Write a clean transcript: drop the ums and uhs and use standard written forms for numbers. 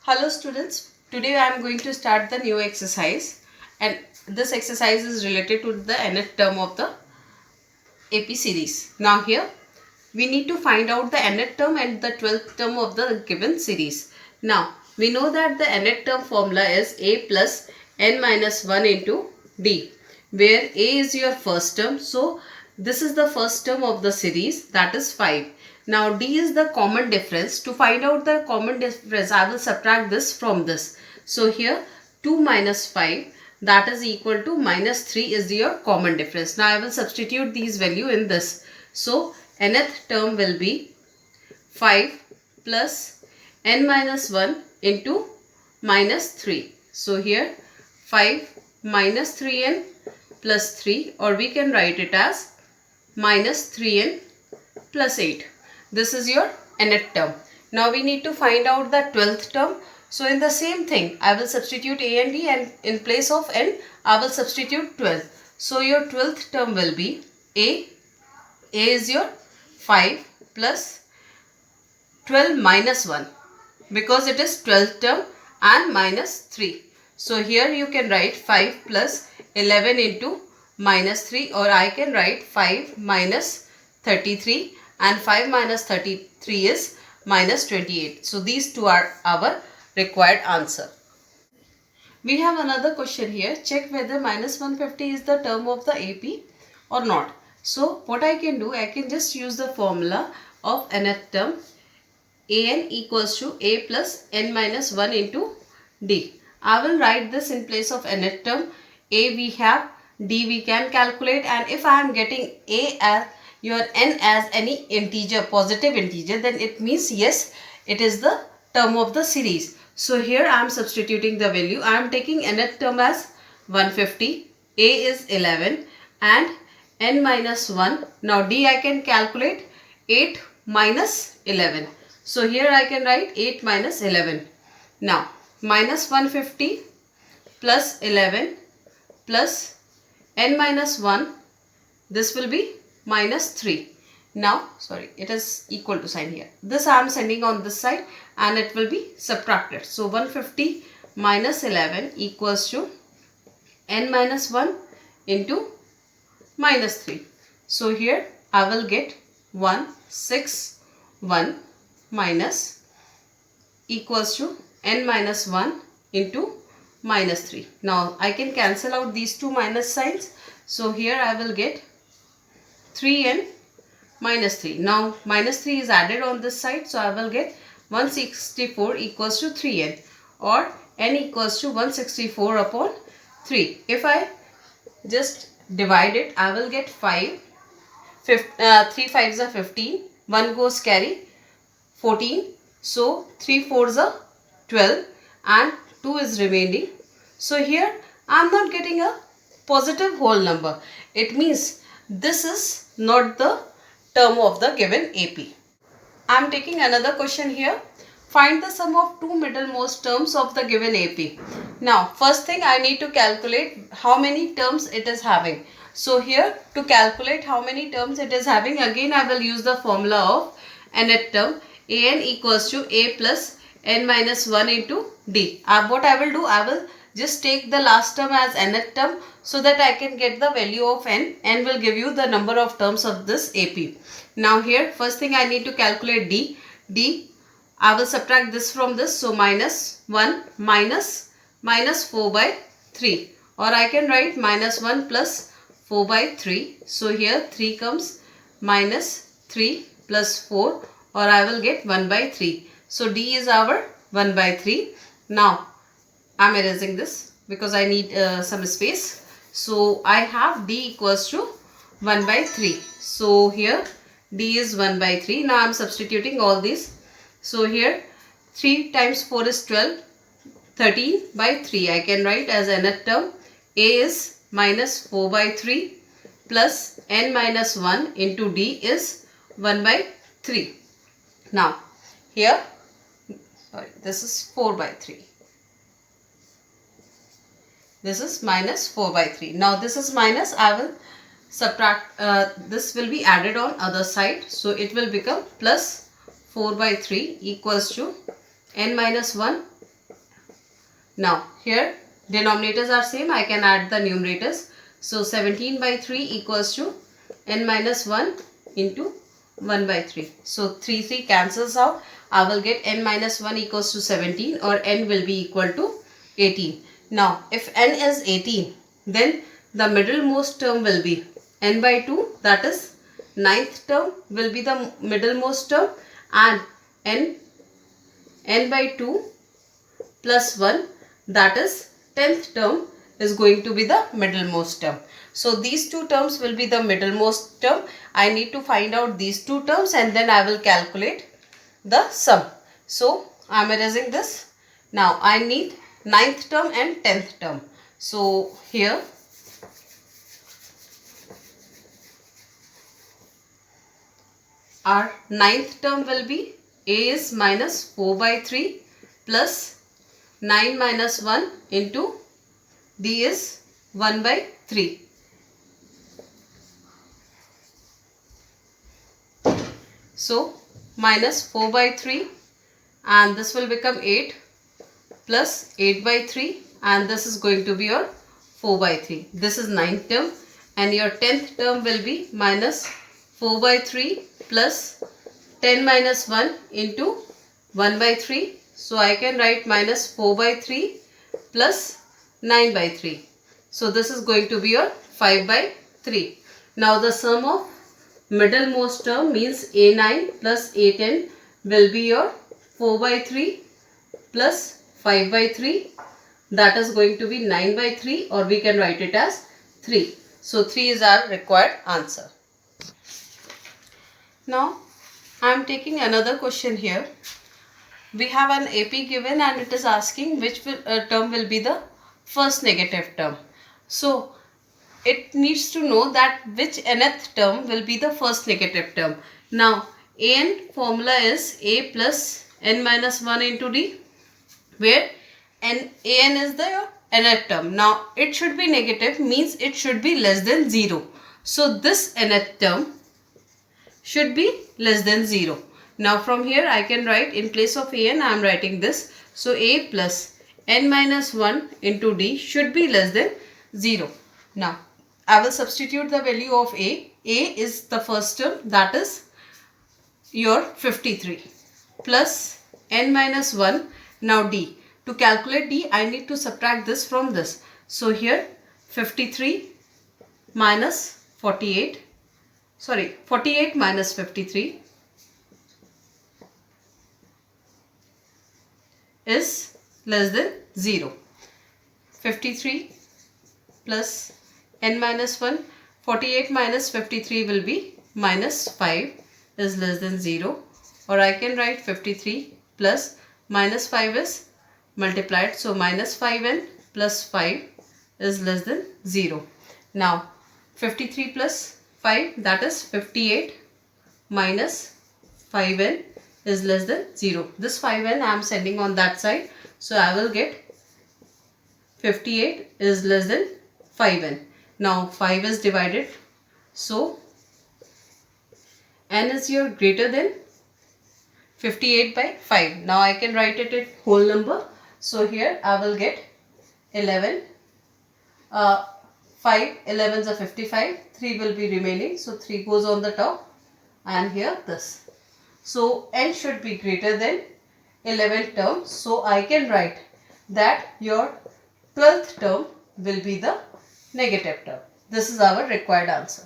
Hello students, today I am going to start the new exercise, and this exercise is related to the nth term of the AP series. Now here we need to find out the nth term and the 12th term of the given series. Now we know that the nth term formula is A plus n minus 1 into D, where A is your first term. So this is the first term of the series, that is 5. Now D is the common difference. To find out the common difference, I will subtract this from this. So here 2 minus 5, that is equal to minus 3 is your common difference. Now I will substitute these value in this. So nth term will be 5 plus n minus 1 into minus 3. So here 5 minus 3n plus 3, or we can write it as minus 3n plus 8. This is your nth term. Now we need to find out the 12th term. So in the same thing, I will substitute a and d, and in place of n, I will substitute 12. So your 12th term will be a. A is your 5 plus 12 minus 1, because it is 12th term, and minus 3. So here you can write 5 plus 11 into minus 3, or I can write 5 minus 33, and 5 minus 33 is minus 28. So these two are our required answer. We have another question here. Check whether minus 150 is the term of the AP or not. So what I can do, I can just use the formula of nth term. An equals to A plus n minus 1 into D. I will write this in place of nth term. A we have, D we can calculate, and if I am getting A as your n as any integer, positive integer, then it means yes, it is the term of the series. So here I am substituting the value. I am taking nth term as 150, A is 11, and n minus 1. Now D I can calculate 8 minus 11. So here I can write 8 minus 11. Now minus 150 plus 11 plus n minus 1, this will be minus 3. Now sorry, it is equal to sign here. This I am sending on this side, and it will be subtracted. So 150 minus 11 equals to n minus 1 into minus 3. So here I will get 161 minus equals to n minus 1 into minus 3. Now I can cancel out these two minus signs. So here I will get 3n minus 3. Now minus 3 is added on this side. So I will get 164 equals to 3n, or n equals to 164 upon 3. If I just divide it, I will get 5. 3 5s are 15. 1 goes carry, 14. So 3 4s are 12, and 2 is remaining. So here I am not getting a positive whole number. It means this is not the term of the given AP. I am taking another question here. Find the sum of two middlemost terms of the given AP. Now first thing, I need to calculate how many terms it is having. So here, to calculate how many terms it is having, again I will use the formula of nth term. An equals to A plus n minus 1 into D. What I will do, I will just take the last term as nth term, so that I can get the value of n. N will give you the number of terms of this AP. Now here, first thing I need to calculate D. D, I will subtract this from this. So minus 1 minus 4 by 3. Or I can write minus 1 plus 4 by 3. So here 3 comes, minus 3 plus 4, or I will get 1 by 3. So D is our 1 by 3. Now I am erasing this because I need some space. So I have D equals to 1 by 3. So here D is 1 by 3. Now I am substituting all these. So here 3 times 4 is 12, 13 by 3 I can write as nth term. A is minus 4 by 3 plus n minus 1 into D is 1 by 3. Now here, sorry, this is 4 by 3. This is minus 4 by 3. Now this is minus, I will subtract, this will be added on other side. So it will become plus 4 by 3 equals to n minus 1 Now here denominators are same, I can add the numerators. So 17 by 3 equals to n minus 1 into 1 by 3. So 3 cancels out. I will get n minus 1 equals to 17, or n will be equal to 18. Now if n is 18, then the middlemost term will be n by 2, that is ninth term will be the middlemost term, and n by 2 plus 1, that is 10th term, is going to be the middlemost term. So these two terms will be the middlemost term. I need to find out these two terms and then I will calculate the sum. So I am erasing this. Now I need 9th term and 10th term. So here our 9th term will be a is minus 4 by 3 plus 9 minus 1 into d is 1 by 3. So minus 4 by 3, and this will become 8 plus 8 by 3, and this is going to be your 4 by 3. This is 9th term, and your 10th term will be minus 4 by 3 plus 10 minus 1 into 1 by 3. So I can write minus 4 by 3 plus 9 by 3. So this is going to be your 5 by 3. Now the sum of middlemost term means a9 plus a10 will be your 4 by 3 plus 5 by 3. That is going to be 9 by 3, or we can write it as 3. So 3 is our required answer. Now I am taking another question here. We have an AP given and it is asking which term will be the first negative term. So it needs to know that which nth term will be the first negative term. Now an formula is a plus n minus 1 into d, where an is the nth term. Now it should be negative, means it should be less than 0. So this nth term should be less than 0. Now from here I can write, in place of an I am writing this. So a plus n minus 1 into d should be less than 0. Now I will substitute the value of a. A is the first term, that is your 53 plus n minus 1. Now d. To calculate d, I need to subtract this from this. So here 53 minus 48. 48 minus 53 is less than 0. 53 plus n minus 1. 48 minus 53 will be minus 5 is less than 0. Or I can write 53 plus minus 5 is multiplied. So minus 5n plus 5 is less than 0. Now 53 plus 5, that is 58 minus 5n is less than 0. This 5n I am sending on that side. So I will get 58 is less than 5n. Now 5 is divided. So n is your greater than 58 by 5. Now I can write it in whole number. So here I will get 11. 5 11s are 55. 3 will be remaining. So 3 goes on the top, and here this. So n should be greater than 11th term. So I can write that your 12th term will be the negative term. This is our required answer.